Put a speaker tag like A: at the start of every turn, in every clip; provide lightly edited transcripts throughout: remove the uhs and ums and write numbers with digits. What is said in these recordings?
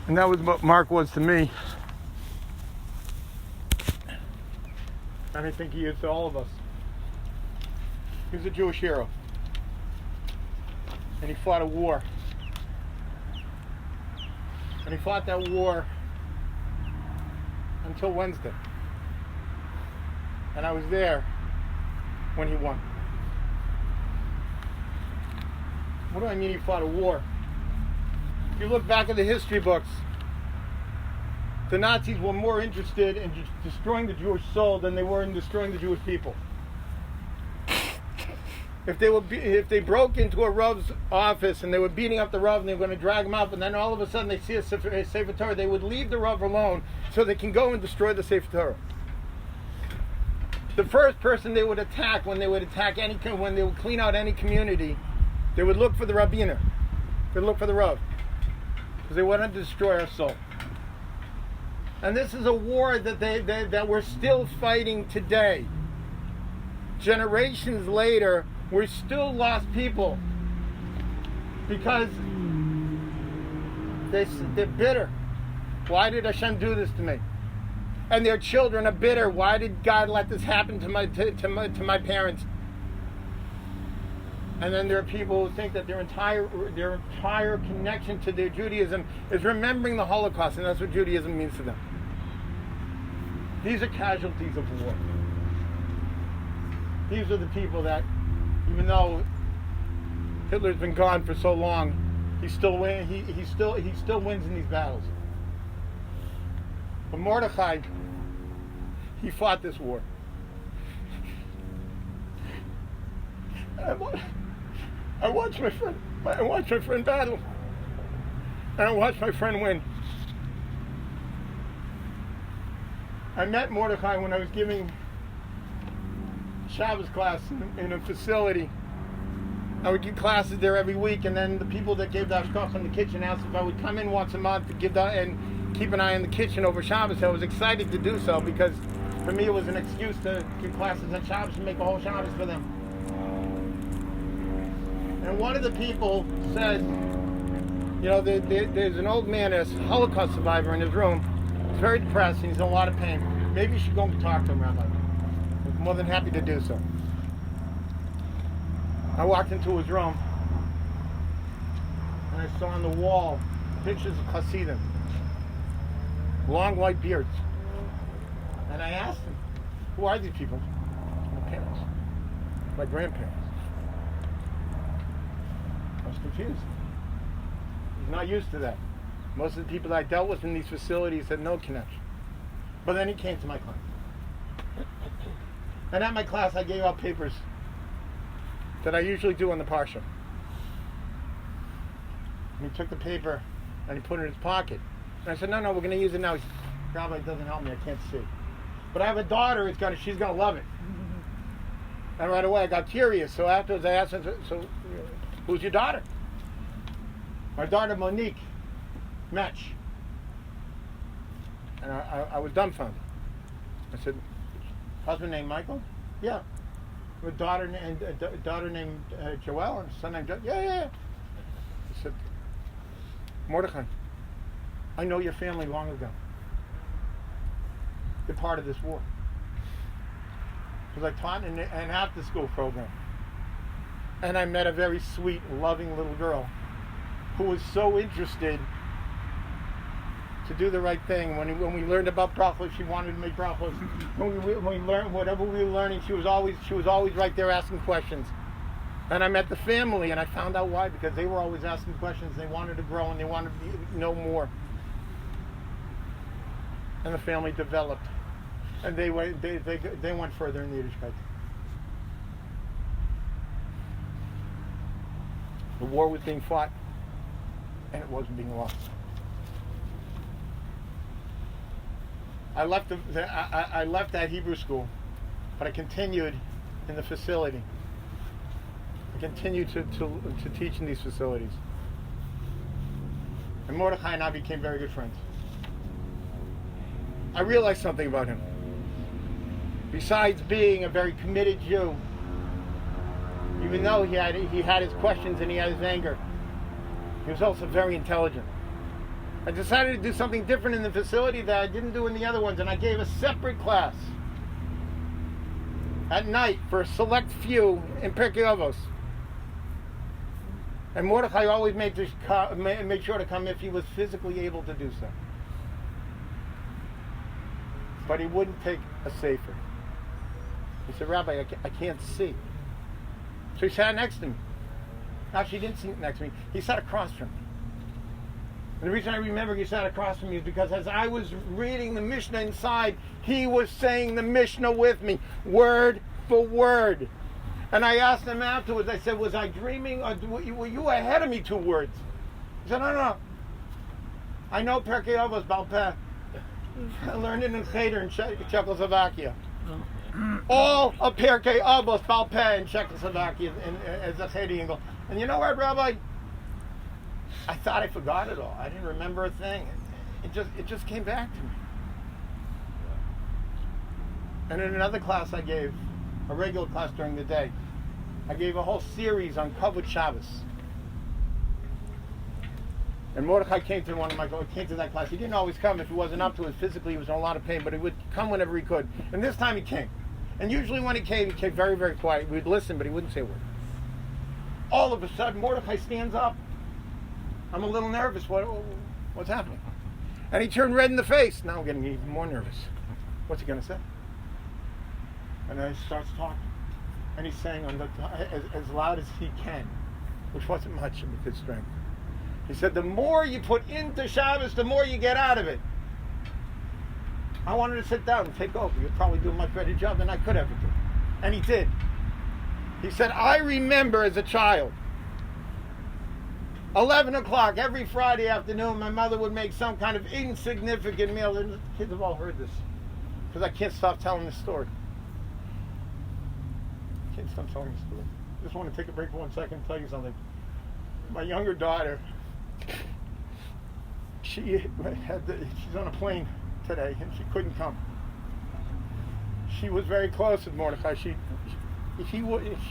A: And that was what Mark was to me. And I think he is to all of us. He was a Jewish hero. And he fought a war. And he fought that war until Wednesday. And I was there when he won. What do I mean he fought a war? If you look back at the history books, the Nazis were more interested in destroying the Jewish soul than they were in destroying the Jewish people. If they broke into a Rav's office and they were beating up the Rav and they were going to drag him up, and then all of a sudden they see a Sefer Torah, they would leave the Rav alone so they can go and destroy the Sefer Torah. The first person they would attack when they would clean out any community, they would look for the Rabbiner. They would look for the Rav, because they wanted to destroy our soul. And this is a war that we're still fighting today. Generations later, we're still lost people because they're bitter. Why did Hashem do this to me? And their children are bitter. Why did God let this happen to my parents? And then there are people who think that their entire connection to their Judaism is remembering the Holocaust, and that's what Judaism means to them. These are casualties of war. These are the people that, even though Hitler's been gone for so long, he still wins in these battles. But Mordachai, he fought this war. I watched my friend battle, and I watched my friend win. I met Mordechai when I was giving Shabbos class in a facility. I would give classes there every week, and then the people that gave the hashgacha in the kitchen asked if I would come in once a month to give that and keep an eye on the kitchen over Shabbos. I was excited to do so because for me it was an excuse to give classes on Shabbos and make a whole Shabbos for them. And one of the people said, you know, there's an old man, a Holocaust survivor in his room. He's very depressed and he's in a lot of pain. Maybe you should go and talk to him, Rabbi. I'm more than happy to do so. I walked into his room and I saw on the wall pictures of Hasidim, long white beards. And I asked him, who are these people? My parents, my grandparents. I was confused. He's not used to that. Most of the people I dealt with in these facilities had no connection. But then he came to my class. And at my class I gave out papers that I usually do on the Parsha. And he took the paper and he put it in his pocket. And I said, no, we're going to use it now. He said, Rabbi, it doesn't help me, I can't see. But I have a daughter, she's going to love it. And right away I got curious. So afterwards I asked him, so who's your daughter? My daughter Monique Metch. And I was dumbfounded. I said, husband named Michael? Yeah. A daughter named Joelle and a son named Joe? Yeah. I said, Mordechai, I know your family long ago. They're part of this war. Because I taught in an after-school program. And I met a very sweet, loving little girl who was so interested to do the right thing. When we learned about brachos, she wanted to make brachos. When we learned whatever we were learning, she was always right there asking questions. And I met the family, and I found out why, because they were always asking questions. They wanted to grow, and they wanted to know more. And the family developed, and they went further in the Yiddishkeit. The war was being fought, and it wasn't being lost. I left that Hebrew school, but I continued in the facility. I continued to teach in these facilities. And Mordechai and I became very good friends. I realized something about him. Besides being a very committed Jew, even though he had his questions and he had his anger, he was also very intelligent. I decided to do something different in the facility that I didn't do in the other ones, and I gave a separate class at night for a select few in Pirkei Avos. And Mordachai always made sure to come if he was physically able to do so. But he wouldn't take a sefer. He said, Rabbi, I can't see. So he sat next to me. Actually, he didn't sit next to me. He sat across from me. And the reason I remember he sat across from me is because as I was reading the Mishnah inside, he was saying the Mishnah with me, word for word. And I asked him afterwards, I said, was I dreaming or were you ahead of me 2 words? He said, no. I know Pirkei Avos Baal Peh. I learned it in Cheder in Czechoslovakia. All of Pirkei Avos Baal Peh in Czechoslovakia as a Cheder Yingel. And you know what, Rabbi? I thought I forgot it all. I didn't remember a thing. It just came back to me. And in another class I gave, a regular class during the day, I gave a whole series on Kavod Shabbos. And Mordechai came to that class. He didn't always come if he wasn't up to it. Physically, he was in a lot of pain, but he would come whenever he could. And this time he came. And usually when he came very, very quiet. We'd listen, but he wouldn't say a word. All of a sudden, Mordechai stands up. I'm a little nervous. What's happening? And he turned red in the face. Now I'm getting even more nervous. What's he going to say? And then he starts talking. And he's saying as loud as he can, which wasn't much of a good strength. He said, the more you put into Shabbos, the more you get out of it. I wanted to sit down and take over. You'd probably do a much better job than I could ever do. And he did. He said, I remember as a child, 11 o'clock every Friday afternoon, my mother would make some kind of insignificant meal. And the kids have all heard this because I can't stop telling this story. I can't stop telling this story. I just want to take a break for 1 second and tell you something. My younger daughter, she's on a plane today and she couldn't come. She was very close with Mordechai. She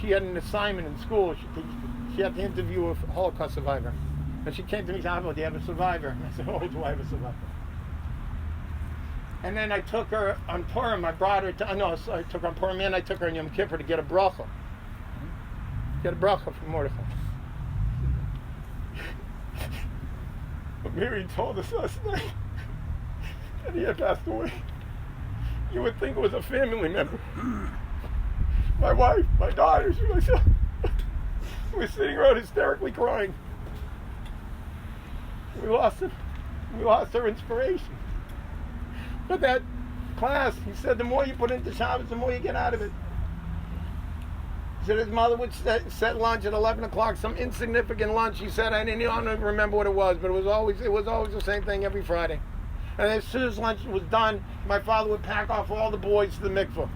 A: had an assignment in school. She had to interview a Holocaust survivor. And she came to me and said, do you have a survivor? And I said, oh, do I have a survivor? And then I took her on Purim. I took her on Purim and I took her on Yom Kippur to get a bracha. Get a bracha from Mordechai. But Mary told us last night that he had passed away. You would think it was a family member. My wife, my daughters, myself. We were sitting around hysterically crying. We lost him. We lost our inspiration. But that class, he said, the more you put into Shabbos, the more you get out of it. He said his mother would set lunch at 11 o'clock, some insignificant lunch. He said, I don't even remember what it was, but it was always the same thing every Friday. And as soon as lunch was done, my father would pack off all the boys to the mikveh.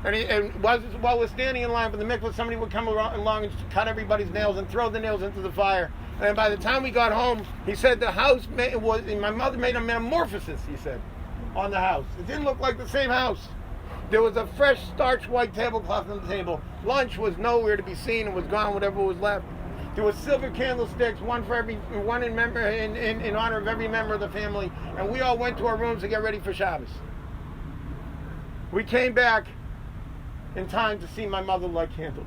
A: And while we're standing in line for the mikveh, somebody would come along and cut everybody's nails and throw the nails into the fire. And by the time we got home, he said the house my mother made a metamorphosis, he said, on the house. It didn't look like the same house. There was a fresh starch white tablecloth on the table. Lunch was nowhere to be seen and was gone, whatever was left. There were silver candlesticks, one in honor of every member of the family, and we all went to our rooms to get ready for Shabbos. We came back in time to see my mother light candles.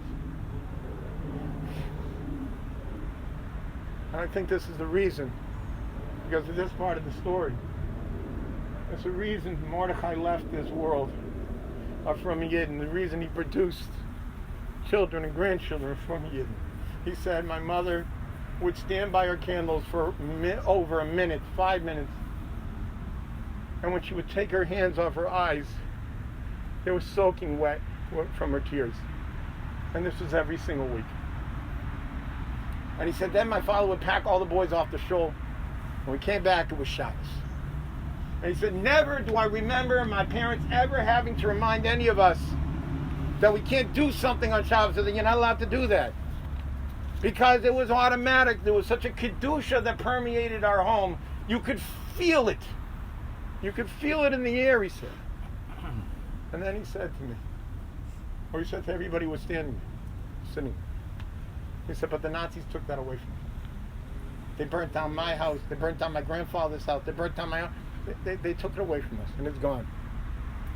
A: And I think this is the reason, because of this part of the story. It's the reason Mordechai left this world from Yidden, the reason he produced children and grandchildren from Yidden. He said my mother would stand by her candles for over a minute, 5 minutes. And when she would take her hands off her eyes, they were soaking wet from her tears. And this was every single week. And he said then my father would pack all the boys off the shul. When we came back, it was Shabbos. And he said, never do I remember my parents ever having to remind any of us that we can't do something on Shabbos, so that you're not allowed to do that. Because it was automatic. There was such a kedusha that permeated our home. You could feel it. You could feel it in the air, he said. And then he said to me, or he said to everybody who was sitting. He said, but the Nazis took that away from me. They burnt down my house. They burnt down my grandfather's house. They burnt down my own. They took it away from us, and it's gone.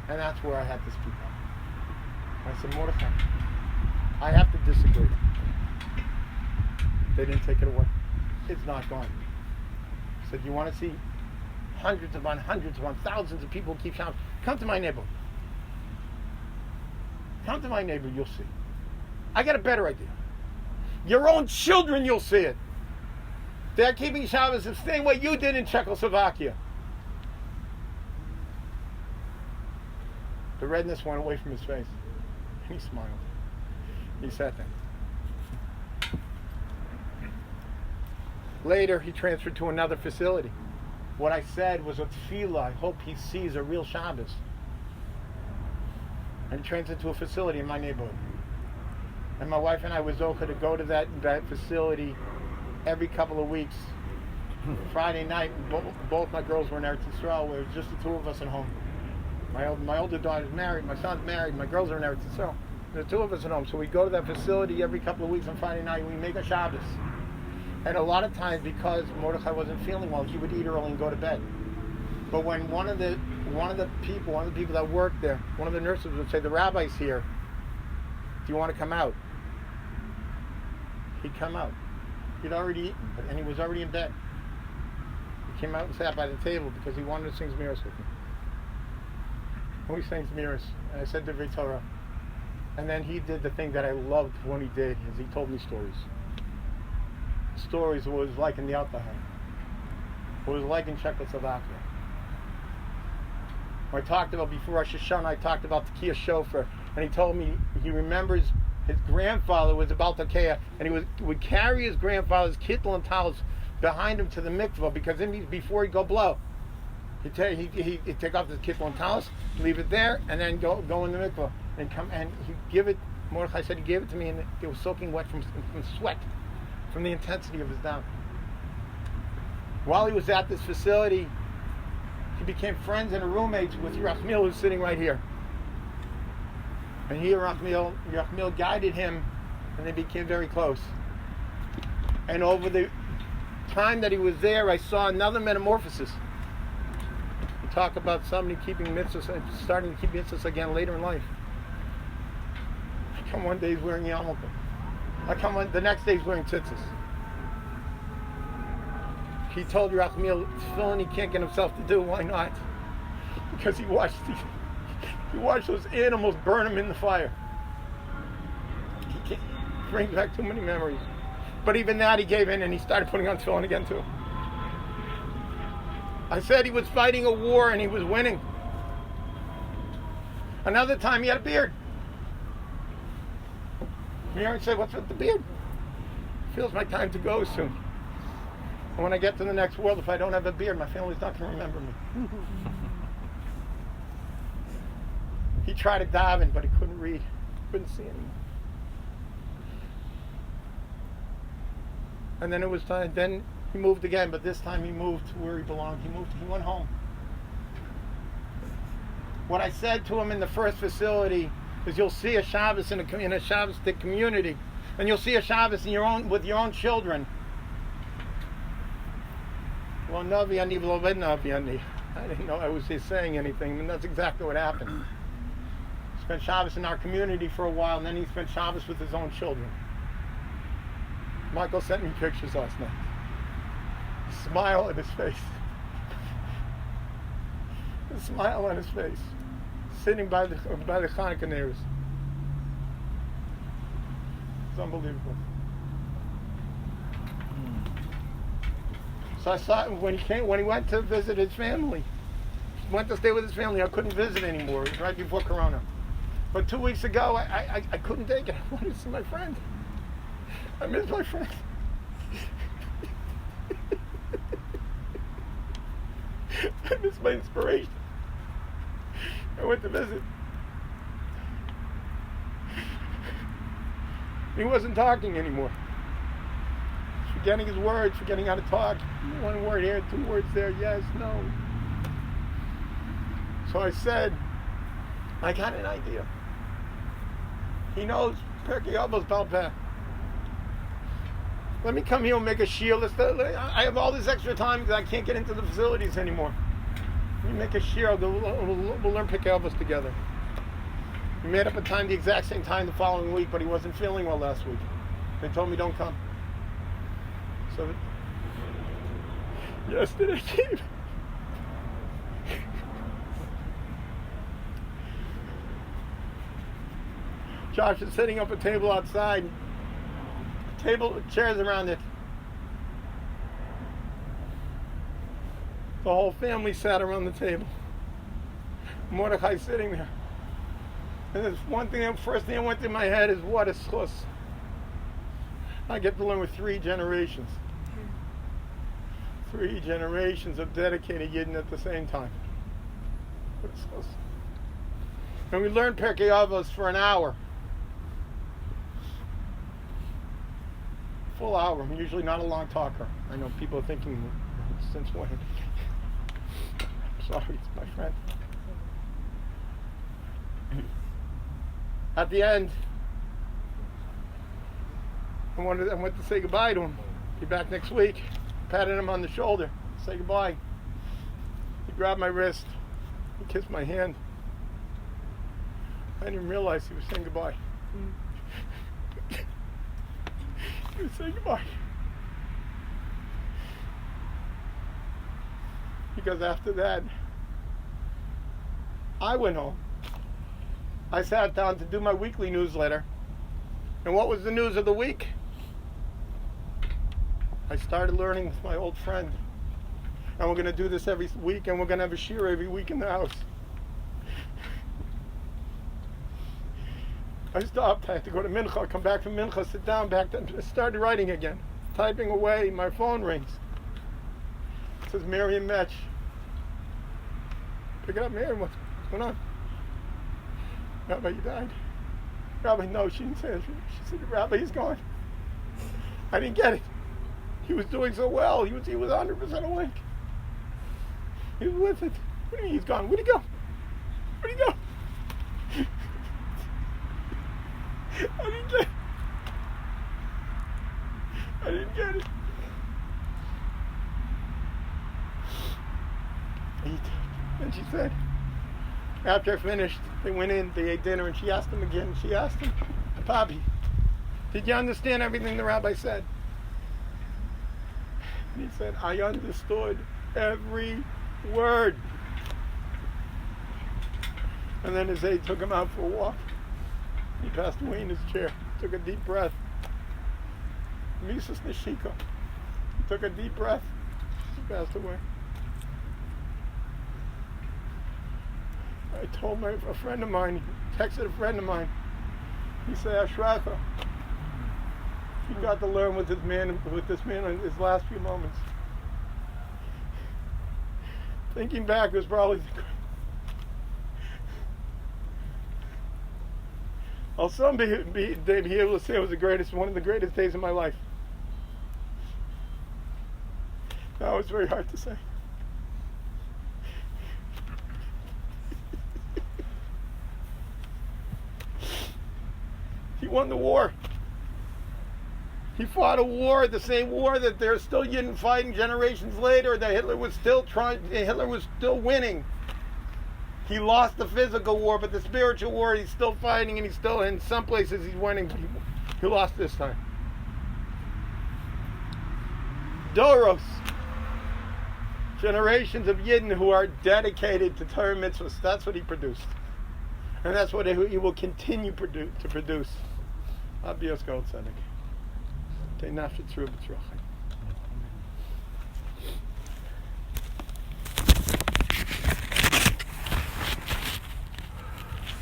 A: And that's where I had to speak up. I said, Mordechai, I have to disagree. They didn't take it away. It's not gone. I said, you want to see hundreds upon thousands of people keep shouting? Come to my neighborhood. Come to my neighborhood, you'll see. I got a better idea. Your own children, you'll see it. They're keeping Shabbos the same way you did in Czechoslovakia. The redness went away from his face. And he smiled. He sat there. Later, he transferred to another facility. What I said was a tefillah. I hope he sees a real Shabbos. And he transferred to a facility in my neighborhood. And my wife and I was okay to go to that facility every couple of weeks. Friday night, both my girls were in Eretz Yisrael. It was just the two of us at home. My older daughter's married, my son's married, my girls are in Eretz Yisrael. The two of us at home. So we go to that facility every couple of weeks on Friday night. We make a Shabbos. And a lot of times, because Mordechai wasn't feeling well, he would eat early and go to bed. But when one of the people that worked there, one of the nurses would say, the rabbi's here. Do you want to come out? He'd come out. He'd already eaten, and he was already in bed. He came out and sat by the table because he wanted to sing Zmiros with me. And we sang Zmiros, and I said Divrei Torah. And then he did the thing that I loved when he did, is he told me stories. Stories of what it was like in the Alta, what it was like in Czechoslovakia. When I talked about before Rosh Hashanah, I talked about the Kia Shofar, and he told me he remembers his grandfather was about to Kia, and he would carry his grandfather's kittel and talis behind him to the mikvah, because before he'd go blow, he'd take off the kittel and talis, leave it there, and then go in the mikvah and come, and he'd give it. Mordechai said he gave it to me, and it was soaking wet from sweat, from the intensity of his daven. While he was at this facility, he became friends and roommates with Yerachmiel, who's sitting right here. And Yerachmiel guided him, and they became very close. And over the time that he was there, I saw another metamorphosis. You talk about somebody keeping mitzvahs and starting to keep mitzvahs again later in life. I come one day, he's wearing yarmulke. The next day, he's wearing tzitzis. He told Yerachmiel, tefillin he can't get himself to do. Why not? Because he watched those animals burn him in the fire. He can't bring back too many memories. But even that, he gave in, and he started putting on tefillin again too. I said he was fighting a war and he was winning. Another time he had a beard. Miriam said, "What's with the beard? Feels my time to go soon. And when I get to the next world, if I don't have a beard, my family's not going to remember me." He tried to daven, but he couldn't read. Couldn't see anymore. And then it was time. Then he moved again, but this time he moved to where he belonged. He went home. What I said to him in the first facility is, you'll see a Shabbos in a Shabbostic community, and you'll see a Shabbos with your own children. Well, Navi ani v'loved Navi ani. I didn't know I was saying anything, and that's exactly what happened. He spent Shabbos in our community for a while, and then he spent Shabbos with his own children. Michael sent me pictures last night. A smile on his face. A smile on his face. Sitting by the Hanukkah neighbors. It's unbelievable. So I saw when he went to visit his family. Went to stay with his family. I couldn't visit anymore. It was right before Corona. But 2 weeks ago, I couldn't take it. I wanted to see my friend. I miss my friend. I miss my inspiration. I went to visit. He wasn't talking anymore. Forgetting his words, forgetting how to talk. One word here, 2 words there, yes, no. So I said, I got an idea. He knows Pirkei Avos Baal Peh. Let me come here and make a shiur. I have all this extra time because I can't get into the facilities anymore. Let me make a shiur. We'll learn Pirkei Avos together. We made up a time the exact same time the following week, but he wasn't feeling well last week. They told me don't come. So yesterday came. Josh is setting up a table outside. Chairs around it. The whole family sat around the table. Mordachai sitting there. And there's one thing, the first thing that went through my head is, what a schus. I get to learn with 3 generations. 3 generations of dedicated Yidden at the same time. What a schus. And we learned Pirkei Avos for an hour. Full hour. I'm usually not a long talker. I know people are thinking, since when? I'm sorry, it's my friend. At the end, I went to say goodbye to him. Be back next week. Patted him on the shoulder. Say goodbye. He grabbed my wrist. He kissed my hand. I didn't even realize he was saying goodbye. He was saying goodbye. Because after that, I went home. I sat down to do my weekly newsletter. And what was the news of the week? I started learning with my old friend. And we're going to do this every week, and we're going to have a shiur every week in the house. I stopped. I had to go to Mincha, come back from Mincha, sit down, back to, started writing again. Typing away, my phone rings. It says, Miriam Metch. Pick it up, Miriam, what's going on? Rabbi, you died. Rabbi, no, she didn't say it. She said, Rabbi, he's gone. I didn't get it. He was doing so well. He was 100% awake. He was with it. What do you mean he's gone? Where'd he go? Where'd he go? I didn't get it. I didn't get it. And she said, after I finished, they went in, they ate dinner, and she asked him again. She asked him, Papi, did you understand everything the rabbi said? And he said, I understood every word. And then his aide took him out for a walk. He passed away in his chair. Took a deep breath. Mises Neshika. He took a deep breath. He passed away. I told a friend of mine, texted a friend of mine. He said, Ashracha. He got to learn with this man in his last few moments. Thinking back, it was probably I'll someday be able to say it was one of the greatest days of my life. Now it's very hard to say. He won the war. He fought a war, the same war that they're still Yidden fighting generations later, that Hitler was still winning. He lost the physical war, but the spiritual war he's still fighting, and he's still, in some places he's winning, but he lost this time. Doros. Generations of Yidden who are dedicated to Torah mitzvahs. That's what he produced. And that's what he will continue to produce. Abios Gold Tzedek.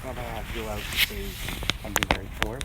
A: Rabbi,
B: I have you allowed to say something very short.